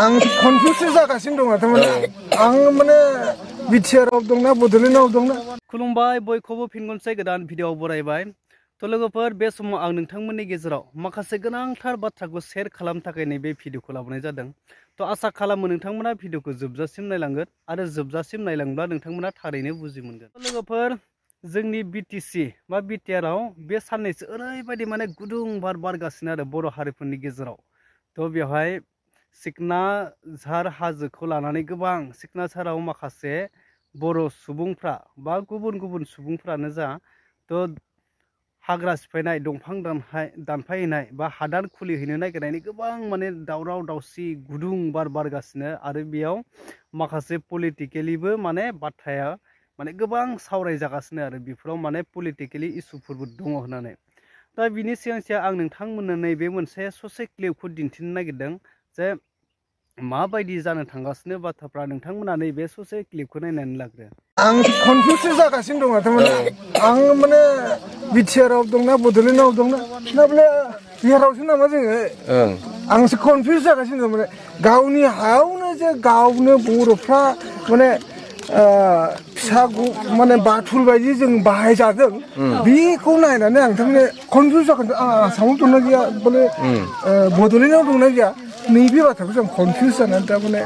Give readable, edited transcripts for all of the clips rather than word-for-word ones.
आं कनफिउस जागासिनो दङ थारमाने आं माने बिटिआरआव दंना बड'लेण्डआव दंना खुलुमबाय बयखौबो फिन खनसे गोदान भिडिअ बरायबाय तो लोगोफोर बे समाव आं नोंथांमोननि गेजेराव माखासे गोनांथार बाथ्राखौ शेयार खालामनो थाखाय नैबे भिडिअखौ लाबोनाय जादों। तो आसा खालामो नोंथांमोना भिडिअखौ जोबजासिम नायलांगोन आरो जोबजासिम नायलांब्ला नोंथांमोना थारैनो बुजि मोनगोन। लोगोफोर जोंनि बिटिसि बा बिटिआरआव बे साननैसो ओरैबायदि माने गुदुं बार बारगासिनो आरो बर' हारिफोरनि गेजेराव। तो बेवहाय सिकनाझार हाजोखौ लानानै गोबां सिकनाझाराव माखासे बर' सुबुंफ्रा बा गुबुन गुबुन सुबुंफ्रानो जा तो हाग्रा सिफायनाय दंफां दानफायहैनाय बा हादान खुलिहैनो नागिरनायनि गोबां माने दावराव दावसि गुदुं बार बारगासिनो आरो बेयाव माखासे पलिटिकेलिबो माने बाथ्राया माने गोबां सावरायजागासिनो आरो बेफोराव माने पलिटिकेलि इसुफोरबो दङ होननानै। दा बिनि सिगां आं नोंथांमोननो नैबे मोनसे ससे क्लिपखौ दिन्थिनो नागिरदों जे माबायदि जानो थांगासिनो बाथ्राफ्रा नोंथांमोना नैबे ससे क्लिपखौ नायनानै लाग्रो। आं कनफिउस जागासिनो दङ थारमाने आं माने बिटिआरआव दंना बड'लेण्डआव दंना ना बले बिहारावसो नामा जोङो आंसो कनफिउस जागासिनो दं माने गावनि हायावनो जे गावनो बर'फ्रा माने फिसा माने बाथुल बायदि जों बाहायजादों बेखौ नायनानै आं थारमाने कनफिउस जागोन आं आसामाव दंना गैया बले बड'लेण्डआव दंना गैया नैबे बाथ्राखौ जों कनफिउस जानानै थारमाने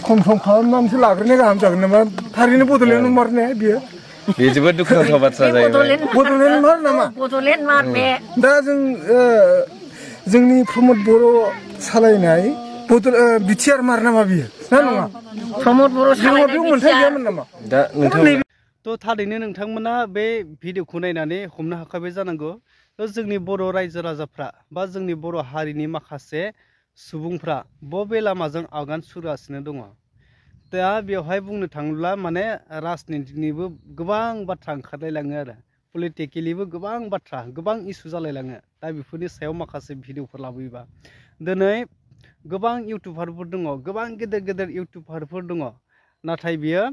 कनफार्म खालामनानैसो लाग्रोनाय गाहाम जागोन नामा थारैनो बड'लेण्ड मार ने बियो बे जोबोद दुखुनांथाव बाथ्रा जाहैबाय। बड'लेण्ड मार नामा? बड'लेण्ड मार बे दा जोंनि प्रमद बर' सालायनाय बिटिआर मार नामा बियो ना नङा? प्रमद बर' सालायनाय मोनथाय गैयामोन नामा? दा नोंथां तो थारैनो नोंथांमोना बे भिडिअखौ नायनानै हमनो हाखाबाय जानांगौ। तो जोंनि बर' रायजो राजाफ्रा बा जोंनि बर' हारिनि माखासे सुबुंफ्रा बबे लामाजों आगान सुरगासिनो दङ। दा बेवहाय बुंनो थाङोब्ला माने राजनितिनिबो गोबां बाथ्रा ओंखारलायलाङो आरो पलिटिकेलिबो गोबां बाथ्रा गोबां इसु जालायलाङो। दा बेफोरनि सायाव माखासे भिडिअफोर लाबोयोबा दिनै गोबां इउटुबारफोर दङ गोबां गेदेर गेदेर इउटुबारफोर दङ नाथाय बियो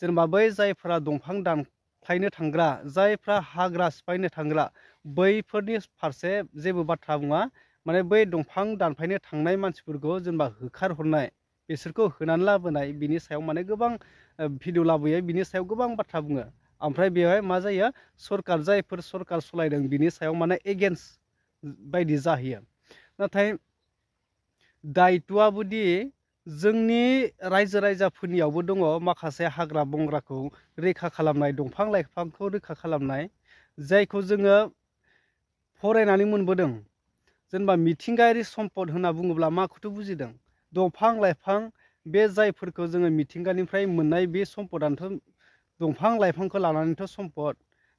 जेनेबा बै जायफ्रा दंफां दानफायनो थांग्रा जायफ्रा हाग्रा सिफायनो थांग्रा बैफोरनि फारसे जेबो बाथ्रा बुङा माने बै दंफां दानफायनो थांनाय मानसिफोरखौ जेनेबा होखारहरनाय बिसोरखौ होनानै लाबोनाय बिनि सायाव माने गोबां भिडिअ लाबोयो बिनि सायाव गोबां बाथ्रा बुङो। ओमफ्राय बेवहाय मा जायो सरकार जायफोर सरकार सलायदों बिनि सायाव माने एगेन्स्ट बायदि जाहैयो। नाथाय दायित्वआबोदि जोंनि रायजो राजाफोरनियावबो दङ माखासे हाग्रा बंग्राखौ रैखा खालामनाय दंफां लाइफांखौ रैखा खालामनाय जायखौ जोङो फरायनानै मोनबोदों। जेनेबा मिथिंगायारि सम्पद होनना बुङोब्ला माखौथो बुजिदों दंफां लाइफां बे जायफोरखौ जोङो मिथिंगानिफ्राय मोननाय बे सम्पदानोथ' दंफां लाइफांखौ लानानैथ' सम्पद।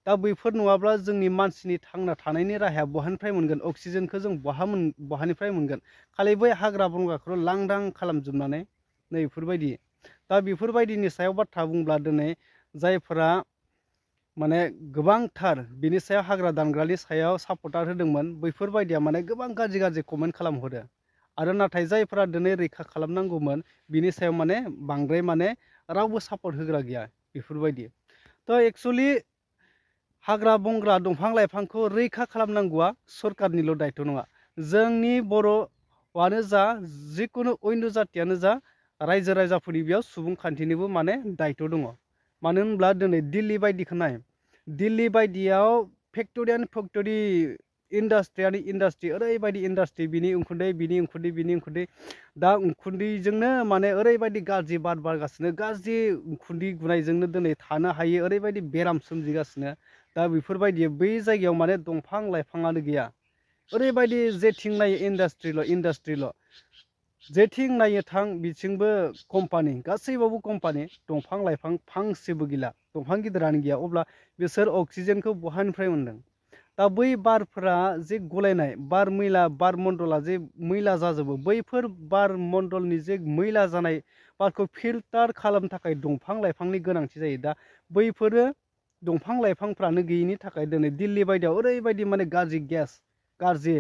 दा बैफोर नङाब्ला जोंनि मानसिनि थांना थानायनि राहाया बहानिफ्राय मोनगोन अक्सिजेनखौ जों बहानिफ्राय मोनगोन खालि बै हाग्रा बंग्राखौ लांदां खालामजोबनानै नै बेफोरबायदि। दा बेफोरबायदिनि सायाव बाथ्रा बुंब्ला दिनै जायफोरा माने गोबांथार बिनि सायाव हाग्रा दानग्रानि सायाव सापर्टार होदोंमोन बैफोरबायदिया माने गोबां गाज्रि गाज्रि कमेन्ट खालामहरो आरो नाथाय जायफोरा दिनै रैखा खालामनांगौमोन बिनि सायाव माने बांद्राय माने रावबो सापर्ट होग्रा गैया बेफोरबायदि। तो एक्सुअलि हाग्रा बंग्रा दंफां लाइफांखौ रैखा खालामनांगौआ सरकारनिल' दायित्व नङा जोंनि बर'आनो जा जिखुनु अन्य जातियानो जा रायजो राजाफोरनि बेयाव सुबुंखान्थिनिबो माने दायित्व दङ। मानो होनब्ला दिनै दिल्ली बायदिखौ नाय दिल्ली बायदियाव फेक्टरियानो फेक्टरि इन्डास्ट्रियानो इन्डास्ट्रि ओरैबायदि इन्डास्ट्रि बिनि उखुन्दै दा उखुन्दैजोंनो माने ओरैबायदि गाज्रि बार बारगासिनो गाज्रि उखुन्दै गुनायजोंनो दिनै थानो हायै ओरैबायदि बेराम सोमजिगासिनो। दा बेफोरबायदि बै जायगायाव माने दंफां लाइफाङानो गैया ओरैबायदि जेथिं नायो इन्डास्ट्रिल' जेथिं नायो थां बिथिंबो कम्पानि गासैबावबो कम्पानि दंफां लाइफां फांसेबो गैला दंफां गिदिरानो गैया अब्ला बिसोर अक्सिजेनखौ बहानिफ्राय मोनदों? दा बै बारफोरा जे गलायनाय बार मैला बार मण्डला जे मैला जाजोबो बैफोर बार मण्डलनि जे मैला जानाय बारखौ फिल्टार खालामनो थाखाय दंफां लाइफांनि गोनांथि जायो। दा बैफोरो दंफां लाइफांफ्रानो गैयिनि थाखाय दिनै दिल्ली बायदियाव ओरैबायदि माने गाज्रि गेस गाज्रि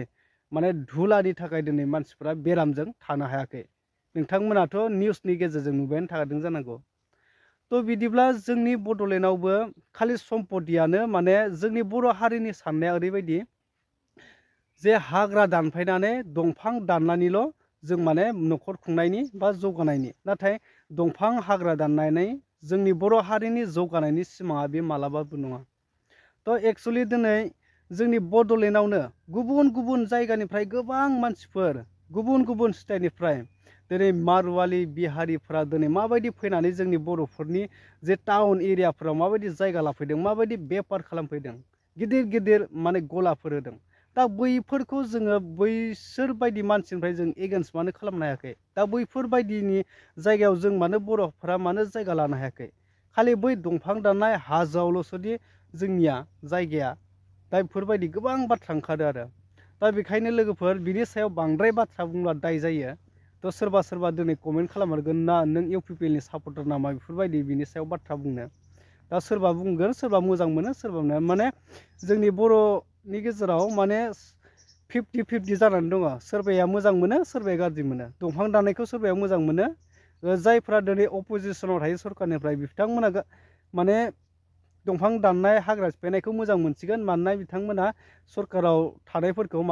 माने धुलानि थाखाय दिनै मानसिफ्रा बेरामजों थानो हायाखै। नोंथांमोनाथ' निउसनि गेजेरजों नुबायानो थादों जानांगौ। तो बिदिब्ला जोंनि बड'लेण्डआवबो खालि सम्पतियानो माने जोंनि बर' हारिनि साननाया ओरैबायदि जे हाग्रा दानफायनानै दंफां दाननानैल' जों माने न'खर खुंनायनि बा जौगानायनि नाथाय दंफां हाग्रा दाननानै जोंनि बर' हारिनि जौगानायनि सिमाङा बे मालाबाबो नङा थ' एक्सुवेलि दिनै जोंनि बड'लेण्डआवनो गुबुन गुबुन जायगानिफ्राय गोबां मानसिफोर गुबुन गुबुन स्टेटनिफ्राय दिनै मारवालि बिहारिफ्रा दिनै माबायदि फैनानै जोंनि बर'फोरनि जे टाउन एरियाफोराव माबायदि जायगा लाफैदों माबायदि बेफार खालामफैदों गिदिर गिदिर माने गलाफोर होदों दा बैफोरखौ जोङो बैसोर बायदि मानसिनिफ्राय जों एगेन्स्ट मानो खालामनो हायाखै दा बैफोरबायदिनि जायगायाव जों मानो बर'फ्रा मानो जायगा लानो हायाखै खालि बै दंफां दाननाय हाजोआवल'सोदि जोंनिया जायगाया दा बेफोरबायदि गोबां बाथ्रा ओंखारो आरो दा बेखायनो लोगोफोर बिनि सायाव बांद्राय बाथ्रा बुंब्ला दाय जायो थ' सोरबा सोरबा दिनै कमेन्ट खालामहरगोन ना नों इउपिपिएलनि सापर्टार नामा बेफोरबायदि बिनि सायाव बाथ्रा बुंनो दा सोरबा बुंगोन सोरबा मोजां मोनो सोरबा मोना माने जोंनि बर'नि गेजेराव माने 50-50 जानानै दङ सोरबाया मोजां मोनो सोरबाया गाज्रि मोनो दंफां दाननायखौ सोरबाया मोजां मोनो जायफ्रा दिनै अपोजिसनाव थायो सरकारनिफ्राय बिथांमोना माने दंफां दाननाय हाग्रा सिफायनायखौ मोजां मोनसिगोन मानोना बिथांमोना सरकाराव थानायफोरखौ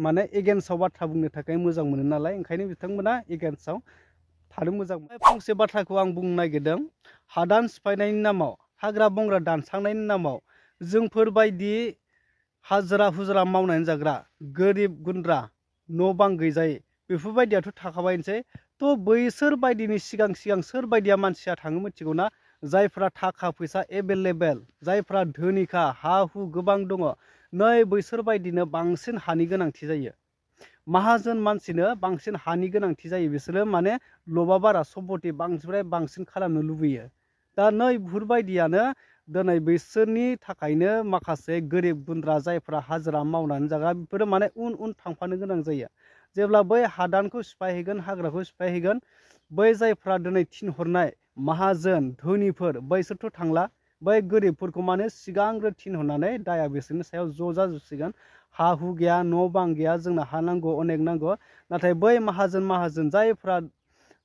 माने एगेन्स्टआव बाथ्रा बुंनो थाखाय मोजां मोनो नालाय ओंखायनो बिथांमोना एगेन्स्टआव थानो मोजां मोनो फंसे बाथ्राखौ आं बुंनो नागिरदों हादान सिफायनायनि नामाव हाग्रा बंग्रा दानस्रांनायनि नामाव जोंफोरबायदि हाजिरा हुजिरा मावनानै जाग्रा गोरिब गुन्द्रा न' बां गैजायै बेफोरबायदियाथ' थाखाबायनोसै थ' बैसोर बायदिनि सिगां सोरबायदिया मानसिया थाङो मिथिगौ ना जायफ्रा थाखा फैसा एभेलेबेल जायफ्रा धोनिखा हा हु गोबां दङ नै बैसोरबायदिनो बांसिन हानि गोनांथि जायो माहाजोन मानसिनो बांसिन हानि गोनांथि जायो बिसोरो माने लबा बारा सम्पति बांसिन खालामनो लुबैयो दा नै बेफोरबायदियानो दिनै बैसोरनि थाखायनो माखासे गोरिब गुन्द्रा जायफ्रा हाजिरा मावनानै जाग्रा बेफोरो माने उन थांफानो गोनां जायो जेब्ला बै हादानखौ सिफायहैगोन हाग्राखौ सिफायहैगोन बै जायफ्रा दिनै थिनहरनाय माहाजोन धोनिफोर बैसोरथ' थांला बै गोरिबफोरखौ माने सिगांग्रो थिनहरनानै दाया बिसोरनि सायाव ज' जाजोबसिगोन हा हु गैया न' बां गैया जोंनो हा नांगौ अनेक नांगौ नाथाय बै माहाजोन जायफ्रा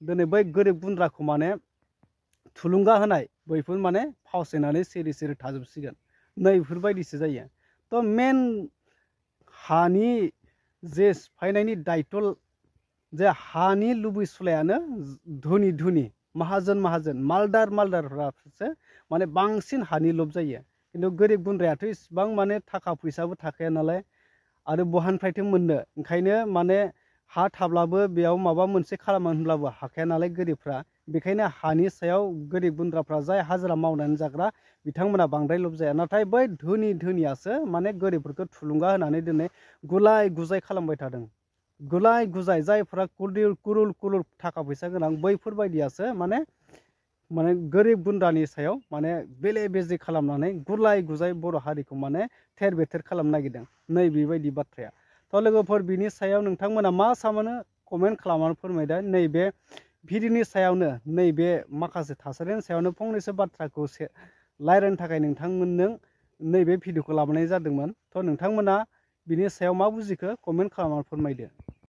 दिनै बै गोरिब गुन्द्राखौ माने थुलुंगा होनाय बैफोर माने फावसायनानै सिरि थाजोबसिगोन नै बेफोरबायदिसो जायो थ' मेन हानि जे सिफायनायनि दायथ' जे हानि लुबैसुलायानो धोनि माहाजोन मालदारफ्रासो माने बांसिन हानि लब जायो खिन्थु गोरिब गुन्द्रायाथ' इसिबां माने थाखा फैसाबो थाखाया नालाय आरो बहानिफ्रायथो मोननो ओंखायनो माने हा थाब्लाबो बेयाव माबा मोनसे खालामनो होनब्लाबो हाखाया नालाय गोरिबफ्रा बेखायनो हानि सायाव गोरिब गुन्द्राफ्रा जाय हाजिरा मावनानै जाग्रा बिथांमोना बांद्राय लब जाया नाथाय बै धोनियासो माने गोरिबफोरखौ थुलुंगा होनानै दिनै गुलाय गुजाय खालामबाय थादों गुलाय गुजाय जायफ्रा कुरुल थाखा फैसा गोनां बैफोरबायदियासो माने गोरिब गुन्द्रानि सायाव माने बेले बेजे खालामनानै गुलाय गुजाय बर' हारिखौ माने थेर बेथेर खालामनो नागिरदों नै बेबायदि बाथ्राया थ' लोगोफोर बिनि सायाव नोंथांमोना मा सानो कमेन्ट खालामनानै फोरमायदो नैबे भिडिअनि सायावनो नैबे माखासे थासारिनि सायावनो फंनैसो बाथ्राखौ रायज्लायनो थाखाय नोंथांमोननो नैबे भिडिअखौ लाबोनाय जादोंमोन थ' नोंथांमोना बिनि सायाव मा बुजिखो कमेन्ट खालामनानै फोरमायदो।